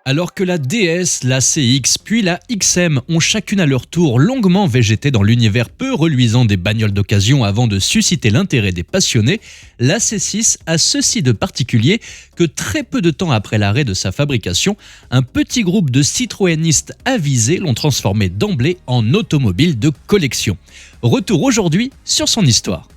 Alors que la DS, la CX puis la XM ont chacune à leur tour longuement végété dans l'univers peu reluisant des bagnoles d'occasion avant de susciter l'intérêt des passionnés, la C6 a ceci de particulier que très peu de temps après l'arrêt de sa fabrication, un petit groupe de citroënistes avisés l'ont transformée d'emblée en automobile de collection. Retour aujourd'hui sur son histoire.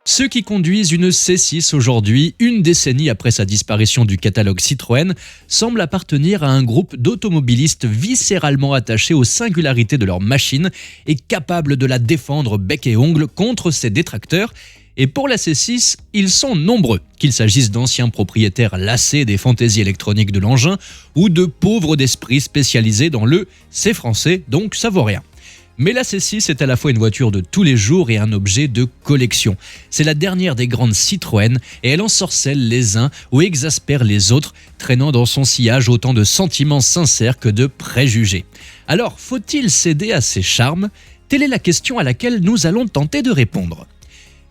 Ceux qui conduisent une C6 aujourd'hui, une décennie après sa disparition du catalogue Citroën, semblent appartenir à un groupe d'automobilistes viscéralement attachés aux singularités de leur machine et capables de la défendre bec et ongle contre ses détracteurs. Et pour la C6, ils sont nombreux, qu'il s'agisse d'anciens propriétaires lassés des fantaisies électroniques de l'engin ou de pauvres d'esprit spécialisés dans le « c'est français, donc ça vaut rien ». Mais la C6 est à la fois une voiture de tous les jours et un objet de collection. C'est la dernière des grandes Citroën et elle ensorcelle les uns ou exaspère les autres, traînant dans son sillage autant de sentiments sincères que de préjugés. Alors, faut-il céder à ses charmes ? Telle est la question à laquelle nous allons tenter de répondre.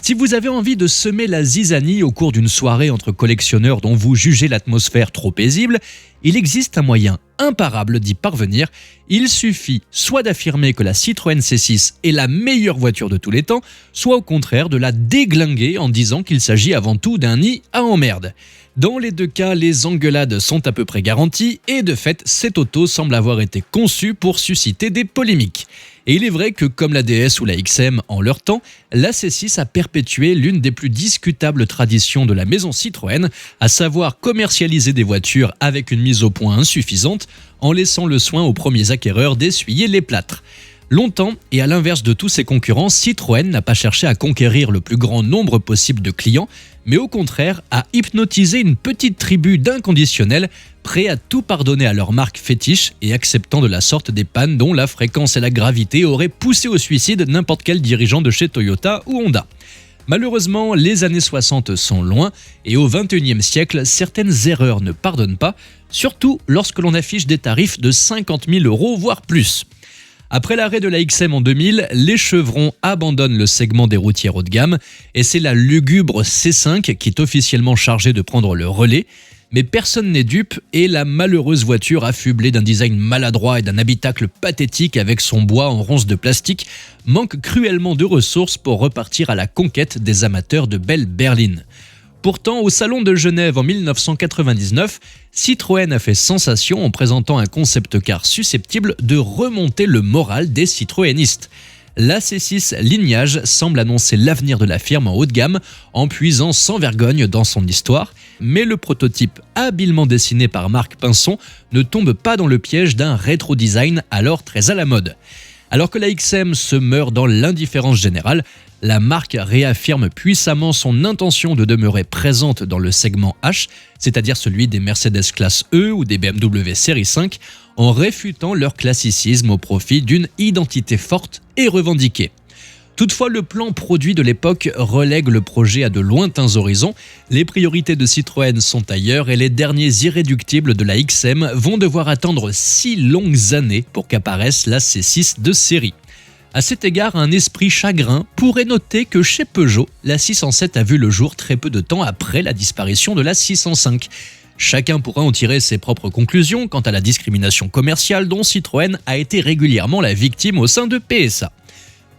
Si vous avez envie de semer la zizanie au cours d'une soirée entre collectionneurs dont vous jugez l'atmosphère trop paisible, il existe un moyen imparable d'y parvenir. Il suffit soit d'affirmer que la Citroën C6 est la meilleure voiture de tous les temps, soit au contraire de la déglinguer en disant qu'il s'agit avant tout d'un nid à emmerde. Dans les deux cas, les engueulades sont à peu près garanties et de fait, cette auto semble avoir été conçue pour susciter des polémiques. Et il est vrai que comme la DS ou la XM en leur temps, la C6 a perpétué l'une des plus discutables traditions de la maison Citroën, à savoir commercialiser des voitures avec une mise au point insuffisante, en laissant le soin aux premiers acquéreurs d'essuyer les plâtres. Longtemps, et à l'inverse de tous ses concurrents, Citroën n'a pas cherché à conquérir le plus grand nombre possible de clients, mais au contraire à hypnotiser une petite tribu d'inconditionnels prêts à tout pardonner à leur marque fétiche et acceptant de la sorte des pannes dont la fréquence et la gravité auraient poussé au suicide n'importe quel dirigeant de chez Toyota ou Honda. Malheureusement, les années 60 sont loin et au XXIe siècle, certaines erreurs ne pardonnent pas, surtout lorsque l'on affiche des tarifs de 50 000 €, voire plus. Après l'arrêt de la XM en 2000, les chevrons abandonnent le segment des routières haut de gamme et c'est la lugubre C5 qui est officiellement chargée de prendre le relais. Mais personne n'est dupe et la malheureuse voiture affublée d'un design maladroit et d'un habitacle pathétique avec son bois en ronces de plastique manque cruellement de ressources pour repartir à la conquête des amateurs de belle berline. Pourtant, au Salon de Genève en 1999, Citroën a fait sensation en présentant un concept car susceptible de remonter le moral des citroënistes. La C6 Lignage semble annoncer l'avenir de la firme en haut de gamme en puisant sans vergogne dans son histoire, mais le prototype habilement dessiné par Marc Pinson ne tombe pas dans le piège d'un rétro-design alors très à la mode. Alors que la XM se meurt dans l'indifférence générale, la marque réaffirme puissamment son intention de demeurer présente dans le segment H, c'est-à-dire celui des Mercedes classe E ou des BMW série 5, en réfutant leur classicisme au profit d'une identité forte et revendiquée. Toutefois, le plan produit de l'époque relègue le projet à de lointains horizons, les priorités de Citroën sont ailleurs et les derniers irréductibles de la XM vont devoir attendre 6 longues années pour qu'apparaisse la C6 de série. À cet égard, un esprit chagrin pourrait noter que chez Peugeot, la 607 a vu le jour très peu de temps après la disparition de la 605. Chacun pourra en tirer ses propres conclusions quant à la discrimination commerciale dont Citroën a été régulièrement la victime au sein de PSA.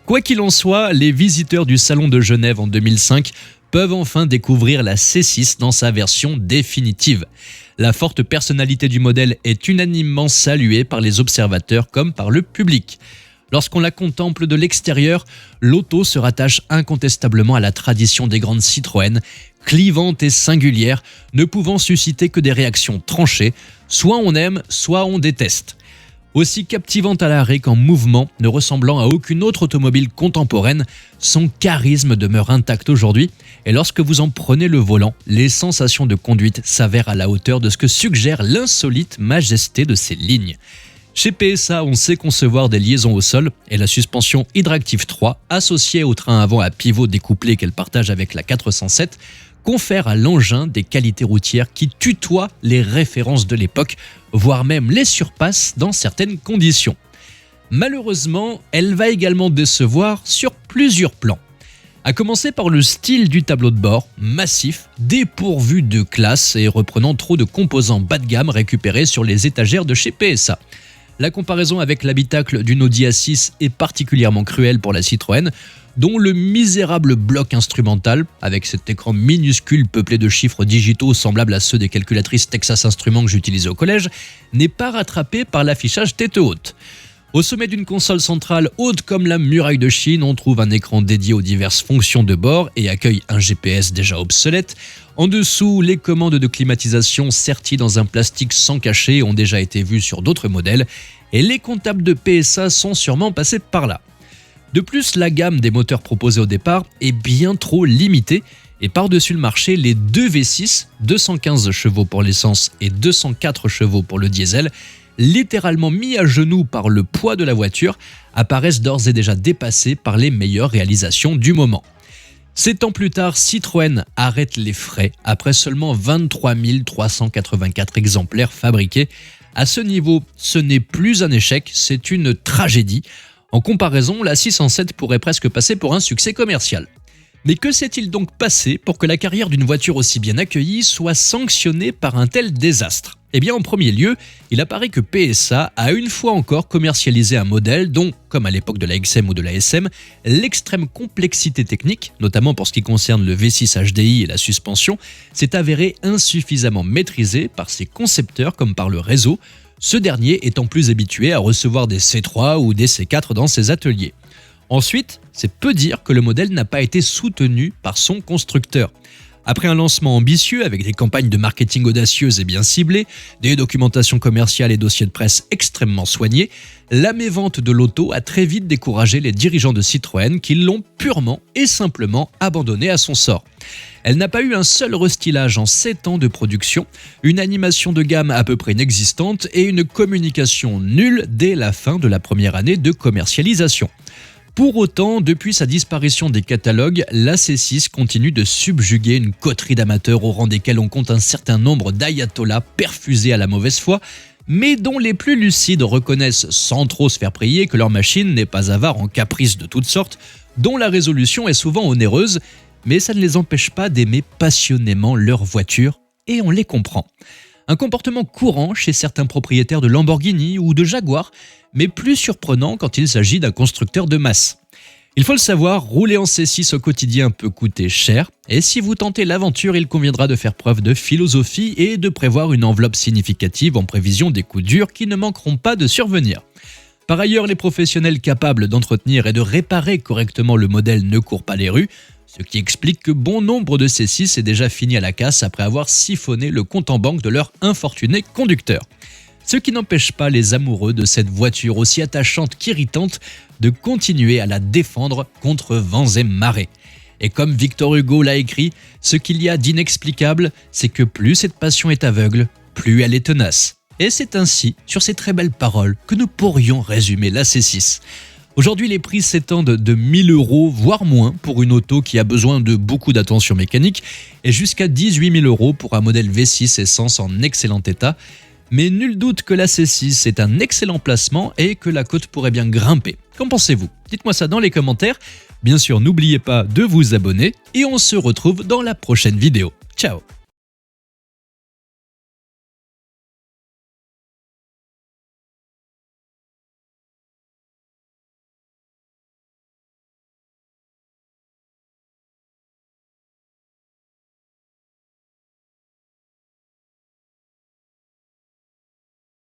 Quoi qu'il en soit, les visiteurs du Salon de Genève en 2005 peuvent enfin découvrir la C6 dans sa version définitive. La forte personnalité du modèle est unanimement saluée par les observateurs comme par le public. Lorsqu'on la contemple de l'extérieur, l'auto se rattache incontestablement à la tradition des grandes Citroën, clivante et singulière, ne pouvant susciter que des réactions tranchées, soit on aime, soit on déteste. Aussi captivante à l'arrêt qu'en mouvement, ne ressemblant à aucune autre automobile contemporaine, son charisme demeure intact aujourd'hui et lorsque vous en prenez le volant, les sensations de conduite s'avèrent à la hauteur de ce que suggère l'insolite majesté de ses lignes. Chez PSA, on sait concevoir des liaisons au sol et la suspension Hydractive 3, associée au train avant à pivot découplé qu'elle partage avec la 407, confère à l'engin des qualités routières qui tutoient les références de l'époque, voire même les surpassent dans certaines conditions. Malheureusement, elle va également décevoir sur plusieurs plans. À commencer par le style du tableau de bord, massif, dépourvu de classe et reprenant trop de composants bas de gamme récupérés sur les étagères de chez PSA. La comparaison avec l'habitacle d'une Audi A6 est particulièrement cruelle pour la Citroën, dont le misérable bloc instrumental, avec cet écran minuscule peuplé de chiffres digitaux semblables à ceux des calculatrices Texas Instruments que j'utilisais au collège, n'est pas rattrapé par l'affichage tête haute. Au sommet d'une console centrale haute comme la muraille de Chine, on trouve un écran dédié aux diverses fonctions de bord et accueille un GPS déjà obsolète. En dessous, les commandes de climatisation serties dans un plastique sans cachet ont déjà été vues sur d'autres modèles et les comptables de PSA sont sûrement passés par là. De plus, la gamme des moteurs proposés au départ est bien trop limitée et par-dessus le marché, les deux V6, 215 chevaux pour l'essence et 204 chevaux pour le diesel, littéralement mis à genoux par le poids de la voiture, apparaissent d'ores et déjà dépassés par les meilleures réalisations du moment. 7 ans plus tard, Citroën arrête les frais après seulement 23 384 exemplaires fabriqués. À ce niveau, ce n'est plus un échec, c'est une tragédie. En comparaison, la 607 pourrait presque passer pour un succès commercial. Mais que s'est-il donc passé pour que la carrière d'une voiture aussi bien accueillie soit sanctionnée par un tel désastre ? Eh bien, en premier lieu, il apparaît que PSA a une fois encore commercialisé un modèle dont, comme à l'époque de la XM ou de la SM, l'extrême complexité technique, notamment pour ce qui concerne le V6 HDI et la suspension, s'est avérée insuffisamment maîtrisée par ses concepteurs comme par le réseau, ce dernier étant plus habitué à recevoir des C3 ou des C4 dans ses ateliers. Ensuite, c'est peu dire que le modèle n'a pas été soutenu par son constructeur. Après un lancement ambitieux avec des campagnes de marketing audacieuses et bien ciblées, des documentations commerciales et dossiers de presse extrêmement soignés, la mévente de l'auto a très vite découragé les dirigeants de Citroën qui l'ont purement et simplement abandonnée à son sort. Elle n'a pas eu un seul restylage en 7 ans de production, une animation de gamme à peu près inexistante et une communication nulle dès la fin de la première année de commercialisation. Pour autant, depuis sa disparition des catalogues, la C6 continue de subjuguer une coterie d'amateurs au rang desquels on compte un certain nombre d'ayatollahs perfusés à la mauvaise foi, mais dont les plus lucides reconnaissent sans trop se faire prier que leur machine n'est pas avare en caprices de toutes sortes, dont la résolution est souvent onéreuse, mais ça ne les empêche pas d'aimer passionnément leur voiture, et on les comprend. Un comportement courant chez certains propriétaires de Lamborghini ou de Jaguar, mais plus surprenant quand il s'agit d'un constructeur de masse. Il faut le savoir, rouler en C6 au quotidien peut coûter cher, et si vous tentez l'aventure, il conviendra de faire preuve de philosophie et de prévoir une enveloppe significative en prévision des coups durs qui ne manqueront pas de survenir. Par ailleurs, les professionnels capables d'entretenir et de réparer correctement le modèle ne courent pas les rues, ce qui explique que bon nombre de C6 est déjà fini à la casse après avoir siphonné le compte en banque de leur infortuné conducteur. Ce qui n'empêche pas les amoureux de cette voiture aussi attachante qu'irritante de continuer à la défendre contre vents et marées. Et comme Victor Hugo l'a écrit, ce qu'il y a d'inexplicable, c'est que plus cette passion est aveugle, plus elle est tenace. Et c'est ainsi, sur ces très belles paroles, que nous pourrions résumer la C6. Aujourd'hui, les prix s'étendent de 1 000 €, voire moins, pour une auto qui a besoin de beaucoup d'attention mécanique, et jusqu'à 18 000 € pour un modèle V6 essence en excellent état. Mais nul doute que la C6 est un excellent placement et que la cote pourrait bien grimper. Qu'en pensez-vous ? Dites-moi ça dans les commentaires. Bien sûr, n'oubliez pas de vous abonner et on se retrouve dans la prochaine vidéo. Ciao !